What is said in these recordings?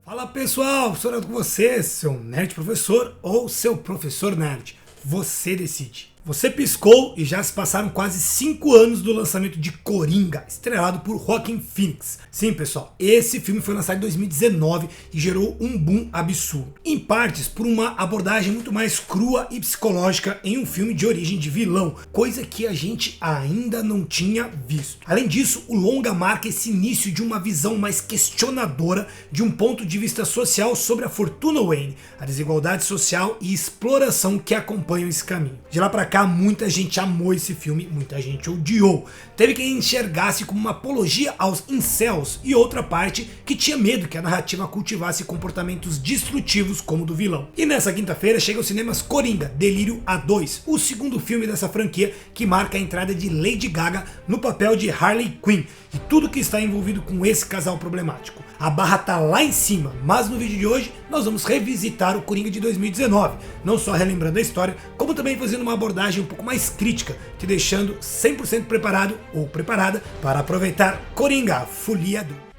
Fala pessoal, sou Nerd com você, seu nerd professor ou seu professor nerd. Você decide. Você piscou e já se passaram quase 5 anos do lançamento de Coringa, estrelado por Joaquin Phoenix. Sim, pessoal, esse filme foi lançado em 2019 e gerou um boom absurdo. Em partes por uma abordagem muito mais crua e psicológica em um filme de origem de vilão, coisa que a gente ainda não tinha visto. Além disso, o longa marca esse início de uma visão mais questionadora de um ponto de vista social sobre a fortuna Wayne, a desigualdade social e exploração que acompanham esse caminho. De lá pra cá, muita gente amou esse filme, muita gente odiou. Teve quem enxergasse como uma apologia aos incels e outra parte que tinha medo que a narrativa cultivasse comportamentos destrutivos como o do vilão. E nessa quinta-feira chega aos cinemas Coringa, Delírio A2, o segundo filme dessa franquia que marca a entrada de Lady Gaga no papel de Harley Quinn e tudo que está envolvido com esse casal problemático. A barra tá lá em cima, mas no vídeo de hoje nós vamos revisitar o Coringa de 2019, não só relembrando a história, como também fazendo uma abordagem um pouco mais crítica, te deixando 100% preparado ou preparada para aproveitar Coringa, Folia do...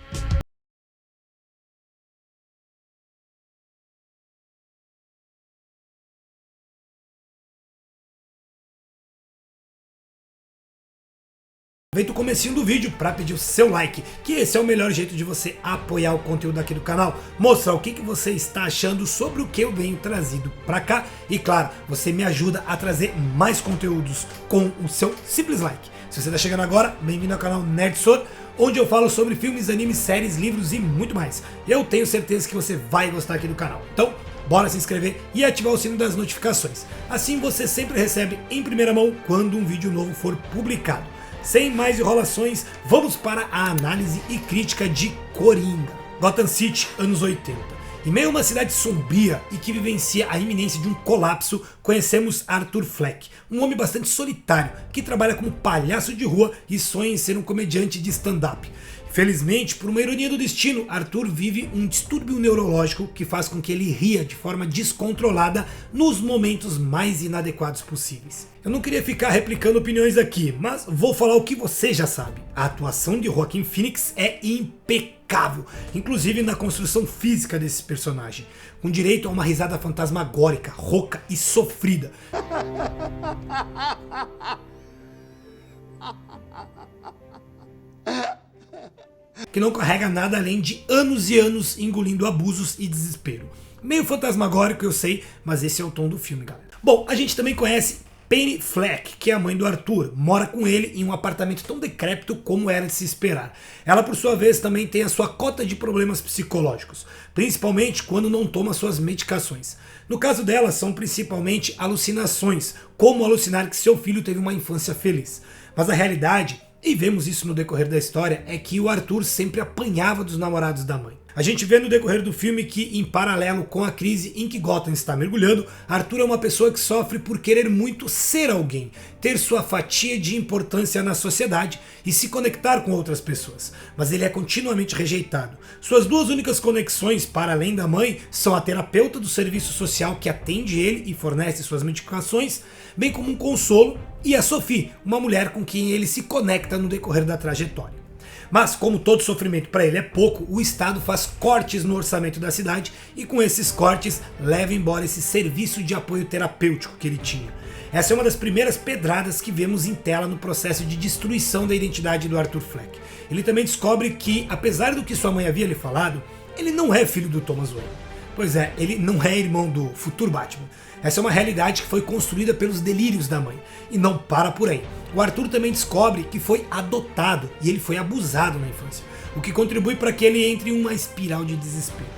Aproveita o comecinho do vídeo para pedir o seu like, que esse é o melhor jeito de você apoiar o conteúdo aqui do canal, mostrar o que você está achando sobre o que eu venho trazido para cá e claro, você me ajuda a trazer mais conteúdos com o seu simples like. Se você está chegando agora, bem-vindo ao canal Nerdsor, onde eu falo sobre filmes, animes, séries, livros e muito mais. Eu tenho certeza que você vai gostar aqui do canal, então bora se inscrever e ativar o sino das notificações, assim você sempre recebe em primeira mão quando um vídeo novo for publicado. Sem mais enrolações, vamos para a análise e crítica de Coringa. Gotham City, anos 80. Em meio a uma cidade sombria e que vivencia a iminência de um colapso, conhecemos Arthur Fleck, um homem bastante solitário que trabalha como palhaço de rua e sonha em ser um comediante de stand-up. Felizmente, por uma ironia do destino, Arthur vive um distúrbio neurológico que faz com que ele ria de forma descontrolada nos momentos mais inadequados possíveis. Eu não queria ficar replicando opiniões aqui, mas vou falar o que você já sabe. A atuação de Joaquin Phoenix é impecável, inclusive na construção física desse personagem, com direito a uma risada fantasmagórica, rouca e sofrida. Que não carrega nada além de anos e anos engolindo abusos e desespero. Meio fantasmagórico, eu sei, mas esse é o tom do filme, galera. Bom, a gente também conhece Penny Fleck, que é a mãe do Arthur, mora com ele em um apartamento tão decrépito como era de se esperar. Ela, por sua vez, também tem a sua cota de problemas psicológicos, principalmente quando não toma suas medicações. No caso dela, são principalmente alucinações, como alucinar que seu filho teve uma infância feliz. Mas a realidade, e vemos isso no decorrer da história, é que o Arthur sempre apanhava dos namorados da mãe. A gente vê no decorrer do filme que, em paralelo com a crise em que Gotham está mergulhando, Arthur é uma pessoa que sofre por querer muito ser alguém, ter sua fatia de importância na sociedade e se conectar com outras pessoas, mas ele é continuamente rejeitado. Suas duas únicas conexões, para além da mãe, são a terapeuta do serviço social que atende ele e fornece suas medicações, bem como um consolo, e a Sophie, uma mulher com quem ele se conecta no decorrer da trajetória. Mas como todo sofrimento para ele é pouco, o Estado faz cortes no orçamento da cidade e com esses cortes leva embora esse serviço de apoio terapêutico que ele tinha. Essa é uma das primeiras pedradas que vemos em tela no processo de destruição da identidade do Arthur Fleck. Ele também descobre que, apesar do que sua mãe havia lhe falado, ele não é filho do Thomas Wayne. Pois é, ele não é irmão do futuro Batman. Essa é uma realidade que foi construída pelos delírios da mãe. E não para por aí. O Arthur também descobre que foi adotado e ele foi abusado na infância, o que contribui para que ele entre em uma espiral de desespero.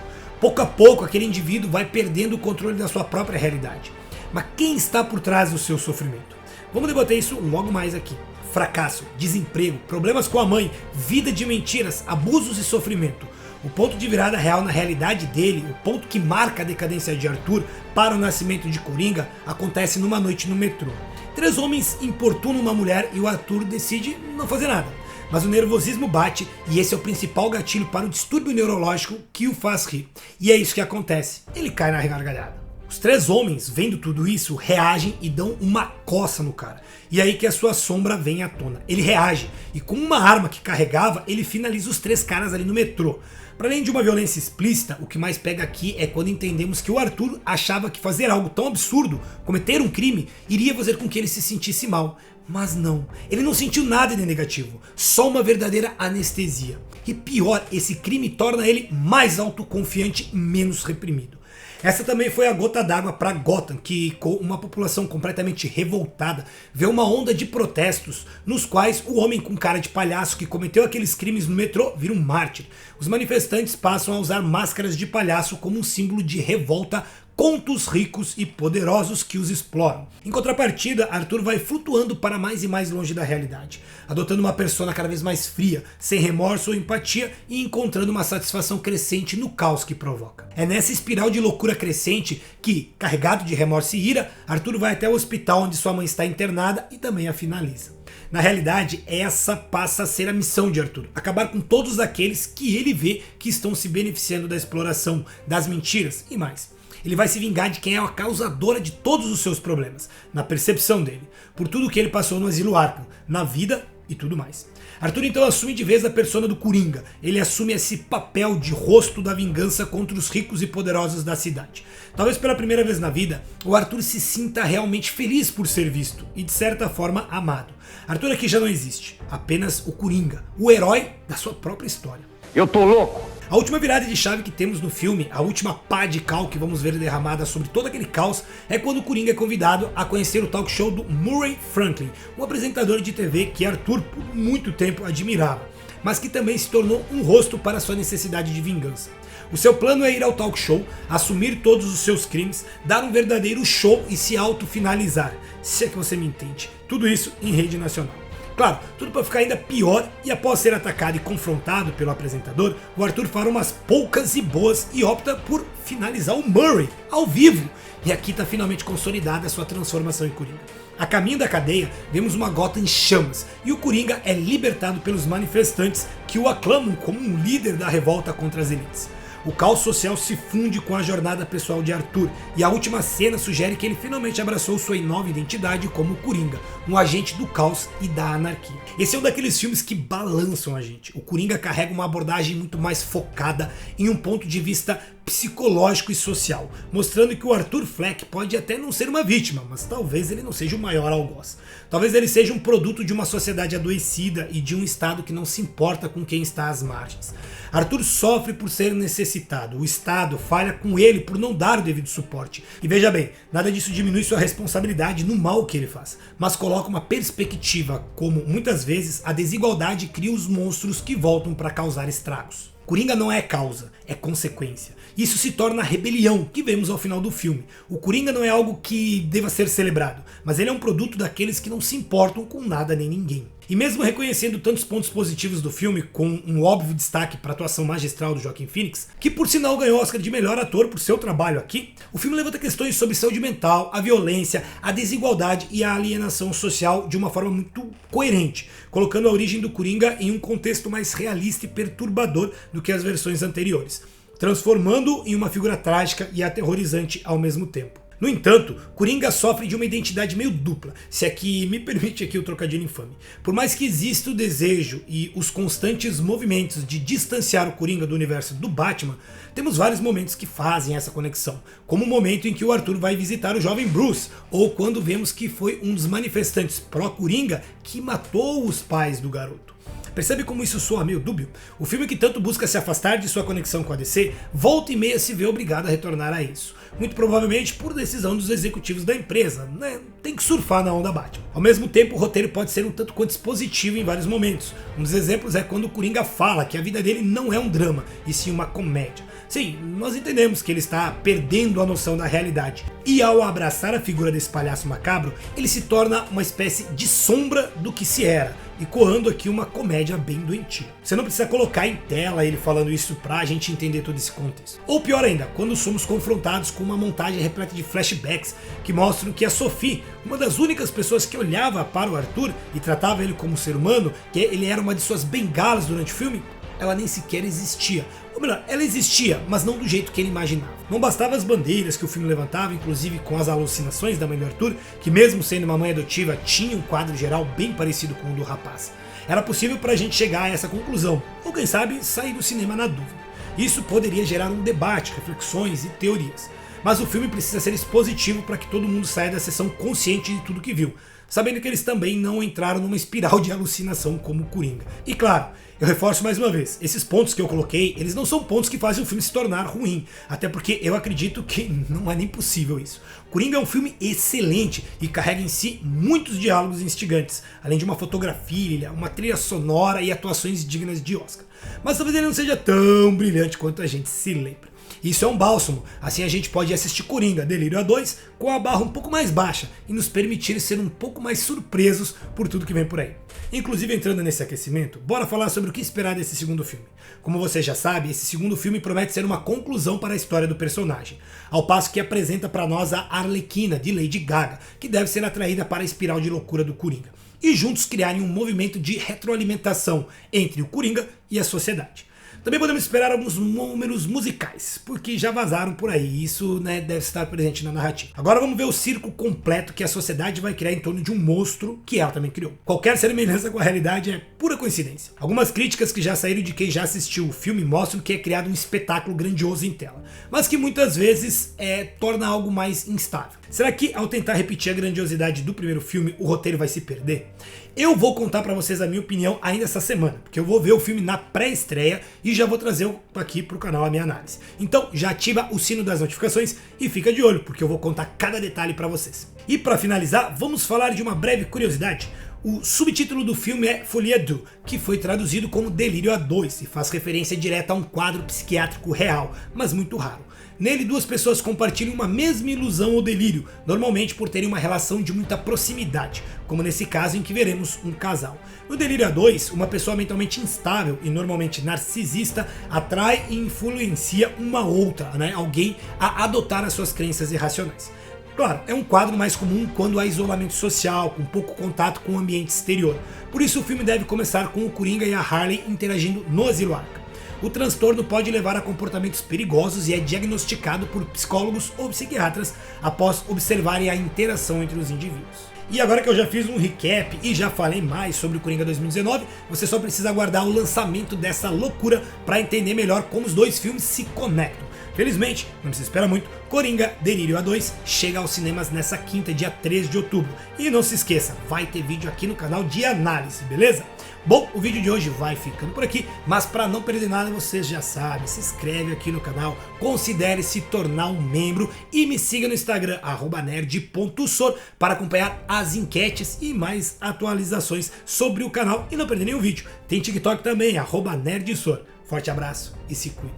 Pouco a pouco, aquele indivíduo vai perdendo o controle da sua própria realidade. Mas quem está por trás do seu sofrimento? Vamos debater isso logo mais aqui. Fracasso, desemprego, problemas com a mãe, vida de mentiras, abusos e sofrimento. O ponto de virada real na realidade dele, o ponto que marca a decadência de Arthur para o nascimento de Coringa, acontece numa noite no metrô. 3 homens importunam uma mulher e o Arthur decide não fazer nada. Mas o nervosismo bate e esse é o principal gatilho para o distúrbio neurológico que o faz rir. E é isso que acontece, ele cai na gargalhada. Os 3 homens, vendo tudo isso, reagem e dão uma coça no cara. E aí que a sua sombra vem à tona. Ele reage e com uma arma que carregava, ele finaliza os 3 caras ali no metrô. Para além de uma violência explícita, o que mais pega aqui é quando entendemos que o Arthur achava que fazer algo tão absurdo, cometer um crime, iria fazer com que ele se sentisse mal. Mas não, ele não sentiu nada de negativo, só uma verdadeira anestesia. E pior, esse crime torna ele mais autoconfiante e menos reprimido. Essa também foi a gota d'água para Gotham, que com uma população completamente revoltada, vê uma onda de protestos, nos quais o homem com cara de palhaço que cometeu aqueles crimes no metrô vira um mártir. Os manifestantes passam a usar máscaras de palhaço como um símbolo de revolta contra os ricos e poderosos que os exploram. Em contrapartida, Arthur vai flutuando para mais e mais longe da realidade, adotando uma persona cada vez mais fria, sem remorso ou empatia e encontrando uma satisfação crescente no caos que provoca. É nessa espiral de loucura crescente que, carregado de remorso e ira, Arthur vai até o hospital onde sua mãe está internada e também a finaliza. Na realidade, essa passa a ser a missão de Arthur, acabar com todos aqueles que ele vê que estão se beneficiando da exploração, das mentiras e mais. Ele vai se vingar de quem é a causadora de todos os seus problemas, na percepção dele, por tudo que ele passou no Asilo Arkham, na vida e tudo mais. Arthur então assume de vez a persona do Coringa, ele assume esse papel de rosto da vingança contra os ricos e poderosos da cidade. Talvez pela primeira vez na vida, o Arthur se sinta realmente feliz por ser visto e de certa forma amado. Arthur aqui já não existe, apenas o Coringa, o herói da sua própria história. Eu tô louco! A última virada de chave que temos no filme, a última pá de cal que vamos ver derramada sobre todo aquele caos, é quando o Coringa é convidado a conhecer o talk show do Murray Franklin, um apresentador de TV que Arthur por muito tempo admirava, mas que também se tornou um rosto para sua necessidade de vingança. O seu plano é ir ao talk show, assumir todos os seus crimes, dar um verdadeiro show e se autofinalizar, se é que você me entende. Tudo isso em rede nacional. Claro, tudo para ficar ainda pior, e após ser atacado e confrontado pelo apresentador, o Arthur fala umas poucas e boas e opta por finalizar o Murray ao vivo. E aqui está finalmente consolidada a sua transformação em Coringa. A caminho da cadeia, vemos uma Gotham em chamas, e o Coringa é libertado pelos manifestantes que o aclamam como um líder da revolta contra as elites. O caos social se funde com a jornada pessoal de Arthur, e a última cena sugere que ele finalmente abraçou sua nova identidade como Coringa, um agente do caos e da anarquia. Esse é um daqueles filmes que balançam a gente. O Coringa carrega uma abordagem muito mais focada em um ponto de vista psicológico e social, mostrando que o Arthur Fleck pode até não ser uma vítima, mas talvez ele não seja o maior algoz. Talvez ele seja um produto de uma sociedade adoecida e de um Estado que não se importa com quem está às margens. Arthur sofre por ser necessitado, o Estado falha com ele por não dar o devido suporte. E veja bem, nada disso diminui sua responsabilidade no mal que ele faz, mas coloca uma perspectiva como, muitas vezes, a desigualdade cria os monstros que voltam para causar estragos. Coringa não é causa, é consequência. Isso se torna a rebelião que vemos ao final do filme. O Coringa não é algo que deva ser celebrado, mas ele é um produto daqueles que não se importam com nada nem ninguém. E mesmo reconhecendo tantos pontos positivos do filme, com um óbvio destaque para a atuação magistral do Joaquin Phoenix, que por sinal ganhou o Oscar de melhor ator por seu trabalho aqui, o filme levanta questões sobre saúde mental, a violência, a desigualdade e a alienação social de uma forma muito coerente, colocando a origem do Coringa em um contexto mais realista e perturbador do que as versões anteriores, transformando-o em uma figura trágica e aterrorizante ao mesmo tempo. No entanto, Coringa sofre de uma identidade meio dupla, se é que me permite aqui o trocadilho infame. Por mais que exista o desejo e os constantes movimentos de distanciar o Coringa do universo do Batman, temos vários momentos que fazem essa conexão, como o momento em que o Arthur vai visitar o jovem Bruce, ou quando vemos que foi um dos manifestantes pró-Coringa que matou os pais do garoto. Percebe como isso soa meio dúbio? O filme que tanto busca se afastar de sua conexão com a DC, volta e meia se vê obrigado a retornar a isso. Muito provavelmente por decisão dos executivos da empresa, né? Tem que surfar na onda Batman. Ao mesmo tempo, o roteiro pode ser um tanto quanto expositivo em vários momentos. Um dos exemplos é quando o Coringa fala que a vida dele não é um drama, e sim uma comédia. Sim, nós entendemos que ele está perdendo a noção da realidade. E ao abraçar a figura desse palhaço macabro, ele se torna uma espécie de sombra do que se era, ecoando aqui uma comédia bem doentia. Você não precisa colocar em tela ele falando isso pra gente entender todo esse contexto. Ou pior ainda, quando somos confrontados com uma montagem repleta de flashbacks que mostram que a Sophie, uma das únicas pessoas que olhava para o Arthur e tratava ele como um ser humano, que ele era uma de suas bengalas durante o filme, ela nem sequer existia. Ou melhor, ela existia, mas não do jeito que ele imaginava. Não bastava as bandeiras que o filme levantava, inclusive com as alucinações da mãe do Arthur, que mesmo sendo uma mãe adotiva, tinha um quadro geral bem parecido com o do rapaz. Era possível para a gente chegar a essa conclusão, ou quem sabe sair do cinema na dúvida. Isso poderia gerar um debate, reflexões e teorias. Mas o filme precisa ser expositivo para que todo mundo saia da sessão consciente de tudo que viu, sabendo que eles também não entraram numa espiral de alucinação como o Coringa. E claro, eu reforço mais uma vez, esses pontos que eu coloquei, eles não são pontos que fazem o filme se tornar ruim, até porque eu acredito que não é nem possível isso. Coringa é um filme excelente e carrega em si muitos diálogos instigantes, além de uma fotografia, uma trilha sonora e atuações dignas de Oscar. Mas talvez ele não seja tão brilhante quanto a gente se lembra. Isso é um bálsamo, assim a gente pode assistir Coringa Delírio A2 com a barra um pouco mais baixa e nos permitir ser um pouco mais surpresos por tudo que vem por aí. Inclusive, entrando nesse aquecimento, bora falar sobre o que esperar desse segundo filme. Como você já sabe, esse segundo filme promete ser uma conclusão para a história do personagem, ao passo que apresenta para nós a Arlequina de Lady Gaga, que deve ser atraída para a espiral de loucura do Coringa, e juntos criarem um movimento de retroalimentação entre o Coringa e a sociedade. Também podemos esperar alguns números musicais, porque já vazaram por aí, isso deve estar presente na narrativa. Agora vamos ver o circo completo que a sociedade vai criar em torno de um monstro que ela também criou. Qualquer semelhança com a realidade é pura coincidência. Algumas críticas que já saíram de quem já assistiu o filme mostram que é criado um espetáculo grandioso em tela, mas que muitas vezes torna algo mais instável. Será que ao tentar repetir a grandiosidade do primeiro filme, o roteiro vai se perder? Eu vou contar pra vocês a minha opinião ainda essa semana, porque eu vou ver o filme na pré-estreia e já vou trazer aqui pro canal a minha análise. Então já ativa o sino das notificações e fica de olho, porque eu vou contar cada detalhe pra vocês. E pra finalizar, vamos falar de uma breve curiosidade. O subtítulo do filme é Folie à Deux, que foi traduzido como Delírio A2 e faz referência direta a um quadro psiquiátrico real, mas muito raro. Nele, duas pessoas compartilham uma mesma ilusão ou delírio, normalmente por terem uma relação de muita proximidade, como nesse caso em que veremos um casal. No Delírio A2, uma pessoa mentalmente instável e normalmente narcisista atrai e influencia uma outra, alguém a adotar as suas crenças irracionais. Claro, é um quadro mais comum quando há isolamento social, com pouco contato com o ambiente exterior. Por isso o filme deve começar com o Coringa e a Harley interagindo no Asilo Arkham. O transtorno pode levar a comportamentos perigosos e é diagnosticado por psicólogos ou psiquiatras após observarem a interação entre os indivíduos. E agora que eu já fiz um recap e já falei mais sobre o Coringa 2019, você só precisa aguardar o lançamento dessa loucura para entender melhor como os dois filmes se conectam. Felizmente, não se espera muito, Coringa Delírio A2 chega aos cinemas nessa quinta, dia 3 de outubro. E não se esqueça, vai ter vídeo aqui no canal de análise, beleza? Bom, o vídeo de hoje vai ficando por aqui, mas para não perder nada, vocês já sabem, se inscreve aqui no canal, considere se tornar um membro e me siga no Instagram, @nerd.sor, para acompanhar as enquetes e mais atualizações sobre o canal e não perder nenhum vídeo. Tem TikTok também, @nerdsor. Forte abraço e se cuide.